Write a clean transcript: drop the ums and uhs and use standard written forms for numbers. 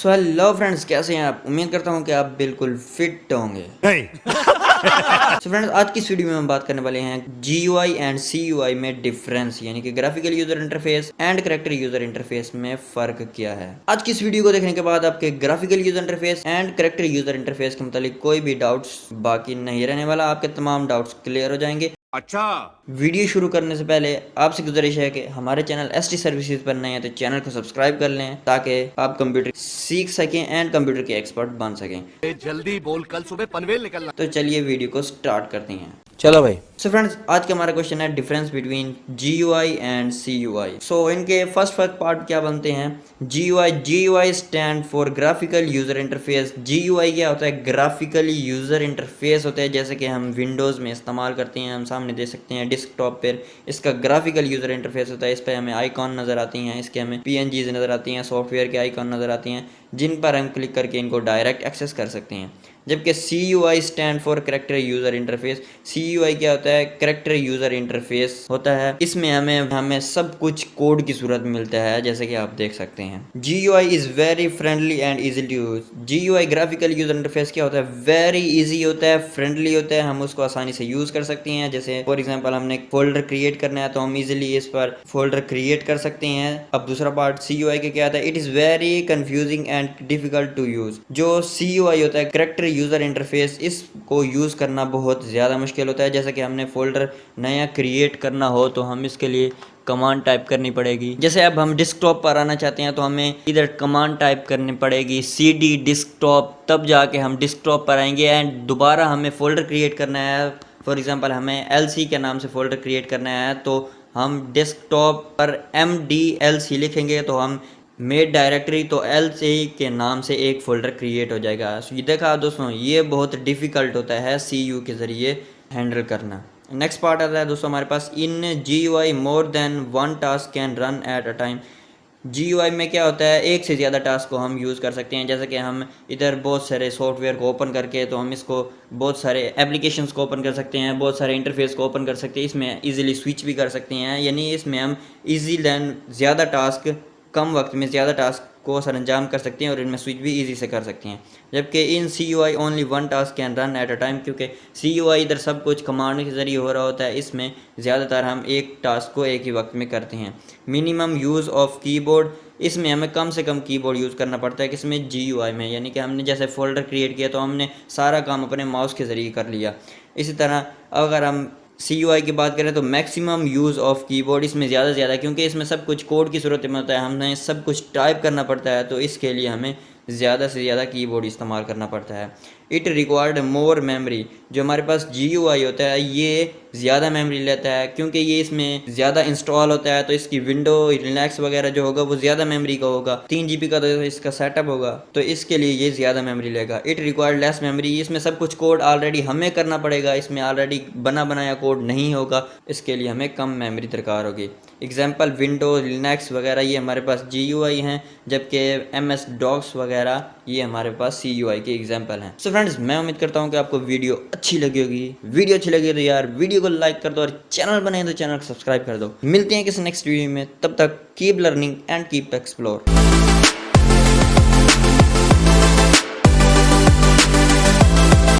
So hello friends, कैसे हैं आप। उम्मीद करता हूं कि आप बिल्कुल फिट होंगे। सो फ्रेंड्स, आज की इस वीडियो में हम बात करने वाले हैं GUI एंड CUI में डिफरेंस, यानी कि graphical user interface and character user interface में फर्क क्या है। आज की इस वीडियो को देखने के बाद आपके graphical user interface and character user interface के मुतालिक कोई भी डाउट्स बाकी नहीं रहने वाला। आपके तमाम डाउट्स क्लियर हो जाएंगे। अच्छा, वीडियो शुरू करने से पहले आपसे गुजारिश है कि हमारे चैनल ST सर्विसेज पर नए हैं तो चैनल को सब्सक्राइब कर लें ताकि आप कंप्यूटर सीख सकें एंड कंप्यूटर के एक्सपर्ट बन सकें। जल्दी बोल, कल सुबह पनवेल निकलना। तो चलिए वीडियो को स्टार्ट करते हैं। चलो भाई। सो फ्रेंड्स, आज का हमारा क्वेश्चन है difference between GUI and CUI। सो इनके फर्स्ट पार्ट क्या बनते हैं। GUI stand for graphical user interface. GUI क्या होता है, ग्राफिकली यूजर इंटरफेस होता है, जैसे कि हम विंडोज़ में इस्तेमाल करते हैं, हम सामने दे सकते हैं डेस्कटॉप पर। इसका ग्राफिकल यूजर इंटरफेस होता है, इस पर हमें आइकॉन नज़र आती हैं, इसके हमें PNGs नज़र आती हैं, सॉफ्टवेयर के आइकॉन नज़र आती हैं, जिन पर हम क्लिक करके इनको डायरेक्ट एक्सेस कर सकते हैं। जबकि CUI stand for character user interface. CUI क्या होता है, कैरेक्टर यूजर इंटरफेस होता है, इसमें हमें सब कुछ कोड की सूरत में मिलता है, जैसे कि आप देख सकते हैं। GUI is very friendly and easy to use. GUI graphical user interface क्या होता है, वेरी इजी होता है, फ्रेंडली होता है, हम उसको आसानी से यूज कर सकते हैं। जैसे फॉर एग्जांपल हमने एक फोल्डर क्रिएट करना है तो हम इजीली इस पर फोल्डर क्रिएट कर सकते हैं। अब दूसरा पार्ट CUI के क्या आता है, it is very confusing and difficult to use. जो CUI होता है, कैरेक्टर यूजर इंटरफेस, इसको यूज करना बहुत ज्यादा मुश्किल होता है। जैसे कि हमने फोल्डर नया क्रिएट करना हो तो हम इसके लिए कमांड टाइप करनी पड़ेगी। जैसे अब हम डेस्कटॉप पर आना चाहते हैं तो हमें इधर कमांड टाइप करनी पड़ेगी CD डेस्कटॉप, तब जाके हम डेस्कटॉप पर आएंगे। एंड दोबारा हमें फोल्डर क्रिएट करना है, फॉर एग्जांपल हमें LC के नाम से फोल्डर क्रिएट करना है तो हम डेस्कटॉप पर MDLC लिखेंगे तो हम मेड डायरेक्टरी, तो LC के नाम से एक फ़ोल्डर क्रिएट हो जाएगा। सो ये देखा दोस्तों, ये बहुत डिफ़िकल्ट होता है CU के ज़रिए हैंडल करना। नेक्स्ट पार्ट आता है दोस्तों हमारे पास, इन GUI more than one task can run at a time. GUI में क्या होता है, एक से ज़्यादा टास्क को हम यूज़ कर सकते हैं। जैसे कि हम इधर बहुत सारे सॉफ्टवेयर को ओपन करके तो हम इसको बहुत सारे एप्लीकेशंस को ओपन कर सकते हैं, बहुत सारे इंटरफेस को ओपन कर सकते हैं, इसमें इजीली स्विच भी कर सकते हैं। यानी इसमें हम इजी देन ज़्यादा टास्क, कम वक्त में ज़्यादा टास्क को सरंजाम कर सकते हैं और इनमें स्विच भी इजी से कर सकते हैं। जबकि इन CUI only one task can run at a time, क्योंकि CUI इधर सब कुछ कमांड के ज़रिए हो रहा होता है, इसमें ज़्यादातर हम एक टास्क को एक ही वक्त में करते हैं। मिनिमम यूज़ ऑफ कीबोर्ड, इसमें हमें कम से कम कीबोर्ड यूज़ करना पड़ता है, किसमें, GUI में। यानी कि हमने जैसे फोल्डर क्रिएट किया तो हमने सारा काम अपने माउस के ज़रिए कर लिया। इसी तरह अगर हम CUI की बात करें तो मैक्सिमम यूज़ ऑफ कीबोर्ड, इसमें ज़्यादा से ज़्यादा, क्योंकि इसमें सब कुछ कोड की सूरत में होता है, हमें सब कुछ टाइप करना पड़ता है, तो इसके लिए हमें ज़्यादा से ज़्यादा कीबोर्ड इस्तेमाल करना पड़ता है। इट रिक्वायर्ड मोर मेमोरी, जो हमारे पास GUI होता है ये ज़्यादा मेमोरी लेता है, क्योंकि ये इसमें ज़्यादा इंस्टॉल होता है, तो इसकी विंडो लिनक्स वगैरह जो होगा वो ज़्यादा मेमोरी का होगा। 3 GB का तो इसका सेटअप होगा, तो इसके लिए ये ज़्यादा मेमोरी लेगा। इट रिक्वायर्ड लेस मेमोरी, इसमें सब कुछ कोड ऑलरेडी हमें करना पड़ेगा, इसमें ऑलरेडी बना बनाया कोड नहीं होगा, इसके लिए हमें कम मेमोरी दरकार होगी। एग्जाम्पल विंडोज लिनक्स वगैरह ये हमारे पास GUI हैं, जबकि MS DOS वगैरह ये हमारे पास CUI के एग्जाम्पल हैं। सो फ्रेंड्स, मैं उम्मीद करता हूँ कि आपको वीडियो अच्छी लगी होगी। वीडियो अच्छी लगी तो यार वीडियो को लाइक कर दो और चैनल बने तो चैनल को सब्सक्राइब कर दो। मिलते हैं किसी नेक्स्ट वीडियो में, तब तक keep learning and keep explore.